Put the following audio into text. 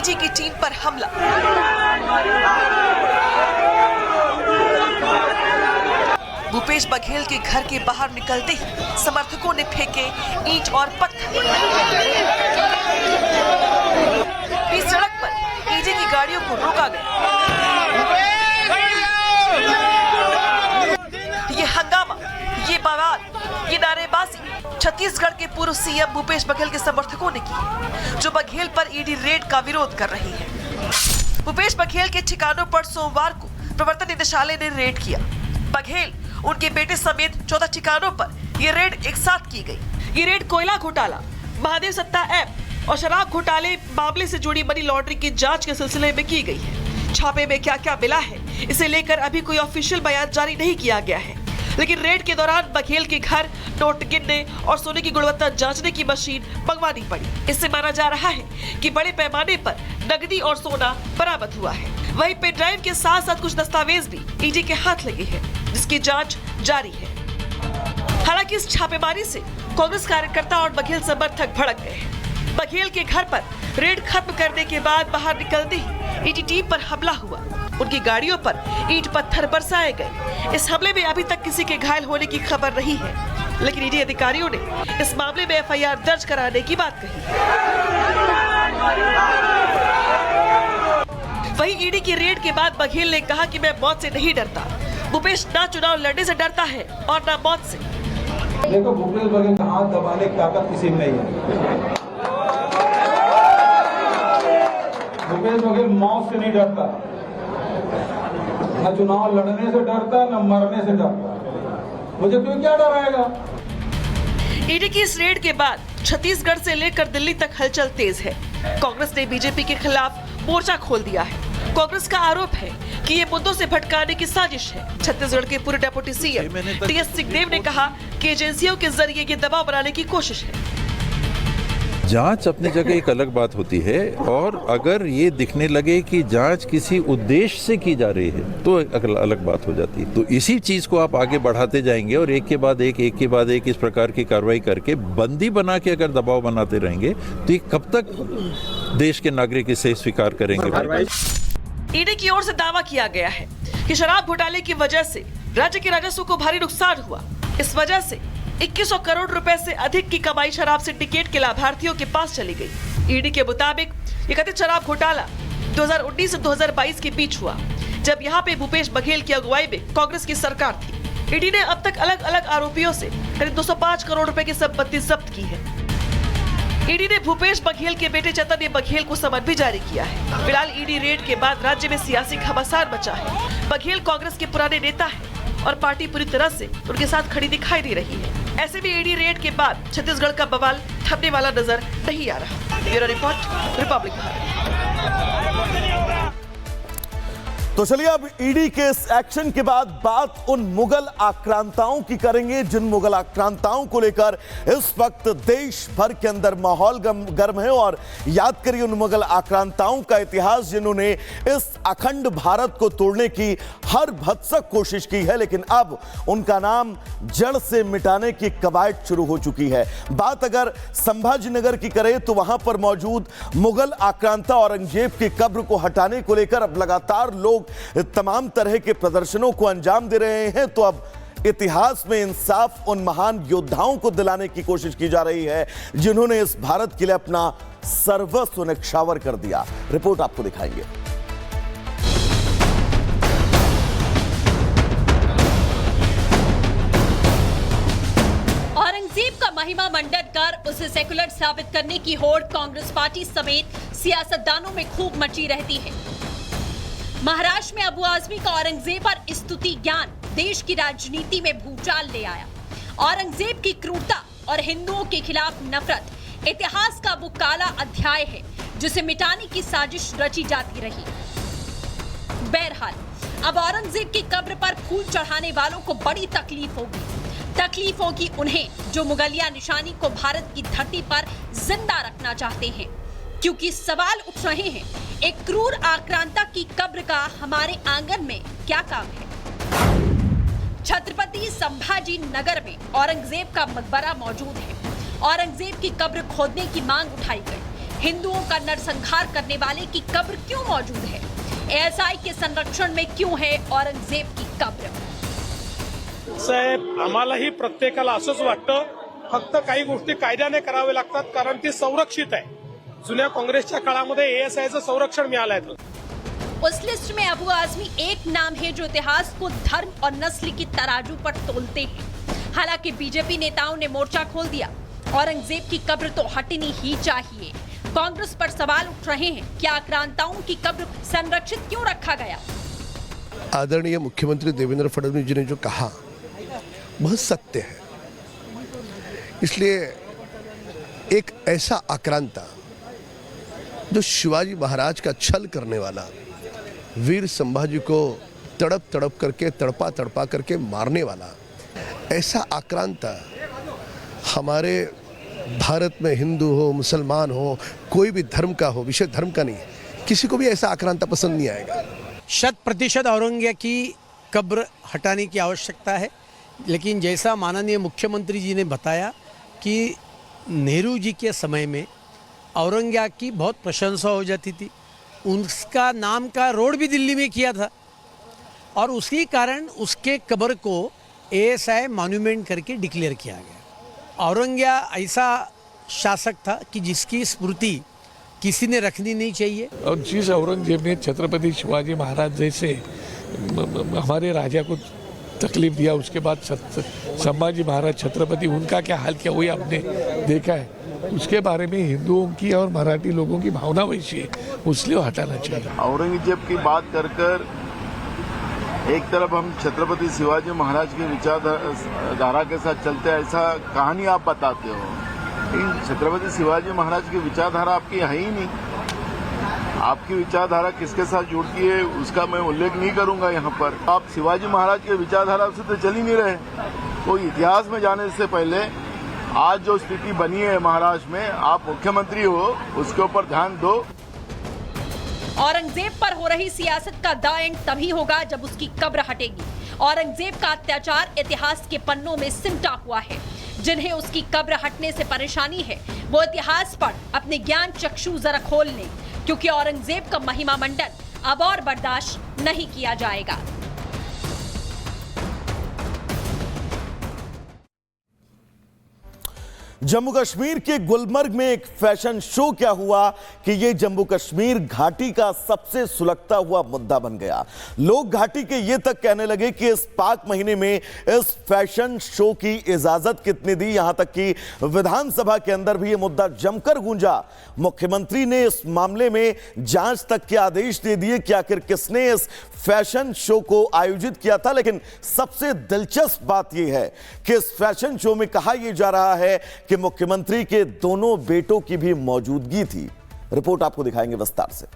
ED की team पर हमला। भूपेश बघेल के घर के बाहर निकलते ही समर्थकों ने फेंके ईंट और पत्थर। इस सड़क पर ईडी की गाड़ियों को रोका गया। ये हंगामा, ये बवाल, ये नारेबाजी छत्तीसगढ़ के पूर्व सीएम भूपेश बघेल के समर्थकों ने की, जो बघेल पर ईडी रेड का विरोध कर रही है। भूपेश बघेल के ठिकानों पर सोमवार को प्रवर्तन निदेशालय ने रेड किया। बघेल, उनके बेटे समेत 14 ठिकानों पर ये रेड एक साथ की गई। ये रेड कोयला घोटाला, महादेव सत्ता ऐप और शराब घोटाले मामले से जुड़ी मनी लॉन्ड्रिंग की जांच के सिलसिले में की गई है। छापे में क्या क्या मिला है, इसे लेकर अभी कोई ऑफिशियल बयान जारी नहीं किया गया है, लेकिन रेड के दौरान बघेल के घर नोट गिनने और सोने की गुणवत्ता जांचने की मशीन मंगवानी पड़ी। इससे माना जा रहा है कि बड़े पैमाने पर नकदी और सोना बरामद हुआ है। वहीं पेन ड्राइव के साथ साथ कुछ दस्तावेज भी ईडी के हाथ लगे हैं, जिसकी जांच जारी है। हालांकि इस छापेमारी से कांग्रेस कार्यकर्ता और बघेल समर्थक भड़क गए हैं। बघेल के घर पर रेड खत्म करने के बाद बाहर निकलते ही ईडी टीम पर हमला हुआ। उनकी गाड़ियों पर ईंट पत्थर बरसाए गए। इस हमले में अभी तक किसी के घायल होने की खबर नहीं है, लेकिन ईडी अधिकारियों ने इस मामले में एफआईआर दर्ज कराने की बात कही है। वहीं ईडी की रेड के बाद बघेल ने कहा कि मैं मौत से नहीं डरता। भूपेश ना चुनाव लड़ने से डरता है और ना मौत से। देखो, भूपेश बघेल का हाथ दबाने की ताकत किसी में नहीं है। भूपेश बघेल मौत से नहीं डरता, न चुनाव लड़ने से डरता, न मरने से डरता। मुझे क्यों क्या डर आएगा? ईडी की इस रेड के बाद छत्तीसगढ़ से लेकर दिल्ली तक हलचल तेज है। कांग्रेस ने बीजेपी के खिलाफ मोर्चा खोल दिया है। कांग्रेस का आरोप है कि ये मुद्दों से भटकाने की साजिश है। छत्तीसगढ़ के पूर्व डेप्यूटी सीएम टीएस सिंहदेव ने कहा कि एजेंसियों के जरिए ये दबाव बनाने की कोशिश है। जांच अपनी जगह एक अलग बात होती है, और अगर ये दिखने लगे कि जांच किसी उद्देश्य से की जा रही है तो एक अलग बात हो जाती है। तो इसी चीज को आप आगे बढ़ाते जाएंगे और एक के बाद एक इस प्रकार की कार्रवाई करके बंदी बना के अगर दबाव बनाते रहेंगे तो ये कब तक देश के नागरिक इसे स्वीकार करेंगे? ईडी की ओर से दावा किया गया है कि शराब घोटाले की वजह से राज्य के राजस्व को भारी नुकसान हुआ। इस वजह से 2100 करोड़ रुपए से अधिक की कमाई शराब सिंडिकेट के लाभार्थियों के पास चली गई। ईडी के मुताबिक ये कथित शराब घोटाला 2019 से 2022 के बीच हुआ, जब यहाँ पे भूपेश बघेल की अगुवाई में कांग्रेस की सरकार थी। ईडी ने अब तक अलग अलग आरोपियों से करीब 205 करोड़ रुपए की संपत्ति जब्त की है। ईडी ने भूपेश बघेल के बेटे चैतन्य बघेल को समन भी जारी किया है। फिलहाल ईडी रेड के बाद राज्य में सियासी घमासान मचा है। बघेल कांग्रेस के पुराने नेता है और पार्टी पूरी तरह से उनके साथ खड़ी दिखाई दे रही है। ऐसे में ईडी रेड के बाद छत्तीसगढ़ का बवाल थमने वाला नजर नहीं आ रहा। Bureau report, Republic Bharat. तो चलिए अब ईडी के इस एक्शन के बाद बात उन मुगल आक्रांताओं की करेंगे, जिन मुगल आक्रांताओं को लेकर इस वक्त देश भर के अंदर माहौल गर्म है। और याद करिए उन मुगल आक्रांताओं का इतिहास जिन्होंने इस अखंड भारत को तोड़ने की हर भरसक कोशिश की है, लेकिन अब उनका नाम जड़ से मिटाने की कवायद शुरू हो चुकी है। बात अगर संभाजीनगर की करें तो वहां पर मौजूद मुगल आक्रांता औरंगजेब की कब्र को हटाने को लेकर अब लगातार लोग तमाम तरह के प्रदर्शनों को अंजाम दे रहे हैं। तो अब इतिहास में इंसाफ उन महान योद्धाओं को दिलाने की कोशिश की जा रही है जिन्होंने इस भारत के लिए अपना सर्वस्व न्यौछावर कर दिया। रिपोर्ट आपको दिखाएंगे। औरंगजेब का महिमा मंडन कर उसे सेकुलर साबित करने की होड़ कांग्रेस पार्टी समेत सियासतदानों में खूब मची रहती है। महाराष्ट्र में अबू आजमी का औरंगजेब पर स्तुति ज्ञान देश की राजनीति में भूचाल ले आया। औरंगजेब की क्रूरता और हिंदुओं के खिलाफ नफरत इतिहास का वो काला अध्याय है जिसे मिटाने की साजिश रची जाती रही। बहरहाल अब औरंगजेब की कब्र पर फूल चढ़ाने वालों को बड़ी तकलीफ होगी उन्हें जो मुगलिया निशानी को भारत की धरती पर जिंदा रखना चाहते हैं, क्योंकि सवाल उठ रहे हैं एक क्रूर आक्रांता की कब्र का हमारे आंगन में क्या काम है। छत्रपति संभाजी नगर में औरंगजेब का मकबरा मौजूद है। औरंगजेब की कब्र खोदने की मांग उठाई गई। हिंदुओं का नरसंहार करने वाले की कब्र क्यों मौजूद है? एएसआई के संरक्षण में क्यों है औरंगजेब की कब्र? साहेब, आम्हालाही प्रत्येकाला असंच वाटतं, फक्त काही गोष्टी कायद्याने करावे लागतात कारण ती संरक्षित आहे. जुन्या काँग्रेसच्या काळामध्ये एएसआयचं संरक्षण मिळालं आहे. उस लिस्ट में अबू आजमी एक नाम है जो इतिहास को धर्म और नस्ल की तराजू पर तोलते हैं। हालांकि बीजेपी नेताओं ने मोर्चा खोल दिया, औरंगजेब की कब्र तो हटनी ही चाहिए। कांग्रेस पर सवाल उठ रहे हैं, क्या आक्रांताओं की कब्र संरक्षित क्यों रखा गया? आदरणीय मुख्यमंत्री देवेंद्र फडणवीस जी ने जो कहा वह सत्य है। इसलिए एक ऐसा आक्रांता जो शिवाजी महाराज का छल करने वाला, वीर संभाजी को तड़प तड़प करके तड़पा तड़पा करके मारने वाला, ऐसा आक्रांता हमारे भारत में हिंदू हो, मुसलमान हो, कोई भी धर्म का हो, विषय धर्म का नहीं, किसी को भी ऐसा आक्रांता पसंद नहीं आएगा। 100% औरंगजेब की कब्र हटाने की आवश्यकता है, लेकिन जैसा माननीय मुख्यमंत्री जी ने बताया कि नेहरू जी के समय में औरंगजेब की बहुत प्रशंसा हो जाती थी, उसका नाम का रोड भी दिल्ली में किया था और उसी कारण उसके कब्र को एएसआई मॉन्यूमेंट करके डिक्लेयर किया गया। औरंगजेब ऐसा शासक था कि जिसकी स्मृति किसी ने रखनी नहीं चाहिए। और जिस औरंगजेब ने छत्रपति शिवाजी महाराज जैसे हमारे राजा को तकलीफ दिया, उसके बाद संभाजी महाराज छत्रपति, उनका क्या हाल किया वही आपने देखा है। उसके बारे में हिंदुओं की और मराठी लोगों की भावना वैसी है, इसलिए हटाना चाहिए। औरंगजेब की बात कर कर एक तरफ हम छत्रपति शिवाजी महाराज की विचारधारा के साथ चलते, ऐसा कहानी आप बताते हो, लेकिन छत्रपति शिवाजी महाराज की विचारधारा आपकी है ही नहीं। आपकी विचारधारा किसके साथ जुड़ती है उसका मैं उल्लेख नहीं करूंगा यहाँ पर। आप शिवाजी महाराज की विचारधारा से तो चल ही नहीं रहे। तो इतिहास में जाने से पहले आज जो स्थिति बनी है महाराष्ट्र में, आप मुख्यमंत्री हो, उसके ऊपर ध्यान दो। औरंगजेब पर हो रही सियासत का द एंड तभी होगा जब उसकी कब्र हटेगी। औरंगजेब का अत्याचार इतिहास के पन्नों में सिमटा हुआ है। जिन्हें उसकी कब्र हटने से परेशानी है वो इतिहास पर अपने ज्ञान चक्षु जरा खोल लें, क्योंकि औरंगजेब का महिमा मंडन अब और बर्दाश्त नहीं किया जाएगा। जम्मू कश्मीर के गुलमर्ग में एक फैशन शो क्या हुआ कि ये जम्मू कश्मीर घाटी का सबसे सुलगता हुआ मुद्दा बन गया। लोग घाटी के ये तक कहने लगे कि इस पाक महीने में इस फैशन शो की इजाजत कितने दी, यहां तक कि विधानसभा के अंदर भी ये मुद्दा जमकर गूंजा। मुख्यमंत्री ने इस मामले में जांच तक के आदेश दे दिए कि आखिर किसने इस फैशन शो को आयोजित किया था। लेकिन सबसे दिलचस्प बात यह है कि इस फैशन शो में कहा यह जा रहा है कि मुख्यमंत्री के दोनों बेटों की भी मौजूदगी थी। रिपोर्ट आपको दिखाएंगे विस्तार से।